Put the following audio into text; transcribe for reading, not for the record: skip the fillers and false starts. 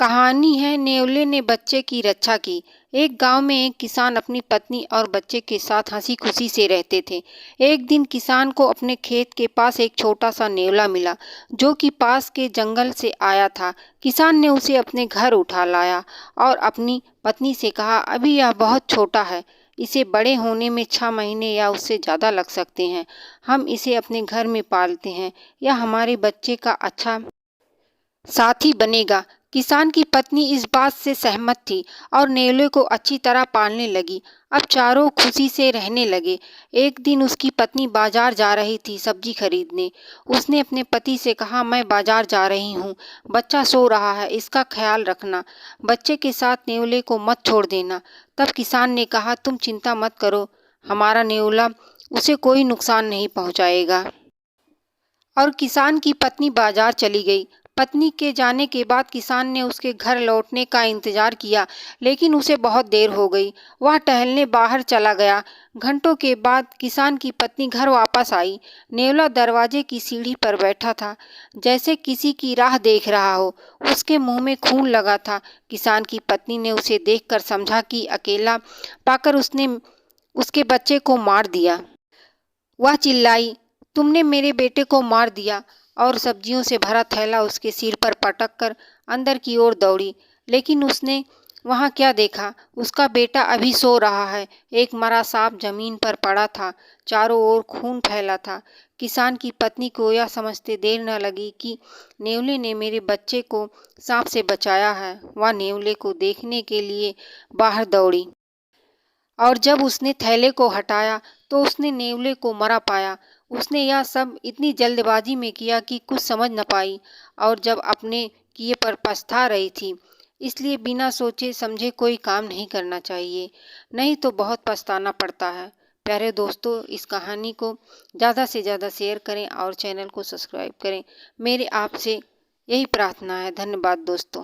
कहानी है नेवले ने बच्चे की रक्षा की। एक गांव में एक किसान अपनी पत्नी और बच्चे के साथ हंसी खुशी से रहते थे। एक दिन किसान को अपने खेत के पास एक छोटा सा नेवला मिला, जो कि पास के जंगल से आया था। किसान ने उसे अपने घर उठा लाया और अपनी पत्नी से कहा, अभी यह बहुत छोटा है, इसे बड़े होने में 6 महीने या उससे ज़्यादा लग सकते हैं। हम इसे अपने घर में पालते हैं, यह हमारे बच्चे का अच्छा साथी बनेगा। किसान की पत्नी इस बात से सहमत थी और नेवले को अच्छी तरह पालने लगी। अब चारों खुशी से रहने लगे। एक दिन उसकी पत्नी बाजार जा रही थी सब्जी खरीदने। उसने अपने पति से कहा, मैं बाजार जा रही हूँ, बच्चा सो रहा है, इसका ख्याल रखना, बच्चे के साथ नेवले को मत छोड़ देना। तब किसान ने कहा, तुम चिंता मत करो, हमारा नेवला उसे कोई नुकसान नहीं पहुँचाएगा। और किसान की पत्नी बाजार चली गई। पत्नी के जाने के बाद किसान ने उसके घर लौटने का इंतजार किया, लेकिन उसे बहुत देर हो गई। वह टहलने बाहर चला गया। घंटों के बाद किसान की पत्नी घर वापस आई। नेवला दरवाजे की सीढ़ी पर बैठा था, जैसे किसी की राह देख रहा हो। उसके मुंह में खून लगा था। किसान की पत्नी ने उसे देखकर समझा कि अकेला पाकर उसने उसके बच्चे को मार दिया। वह चिल्लाई, तुमने मेरे बेटे को मार दिया, और सब्जियों से भरा थैला उसके सिर पर पटक कर अंदर की ओर दौड़ी। लेकिन उसने वहां क्या देखा? उसका बेटा अभी सो रहा है। एक मरा सांप जमीन पर पड़ा था, चारों ओर खून फैला था। किसान की पत्नी को यह समझते देर न लगी कि नेवले ने मेरे बच्चे को सांप से बचाया है। वह नेवले को देखने के लिए बाहर दौड़ी, और जब उसने थैले को हटाया तो उसने नेवले को मरा पाया। उसने यह सब इतनी जल्दबाजी में किया कि कुछ समझ न पाई, और जब अपने किए पर पछता रही थी। इसलिए बिना सोचे समझे कोई काम नहीं करना चाहिए, नहीं तो बहुत पछताना पड़ता है। प्यारे दोस्तों, इस कहानी को ज़्यादा से ज़्यादा शेयर करें और चैनल को सब्सक्राइब करें। मेरी आपसे यही प्रार्थना है। धन्यवाद दोस्तों।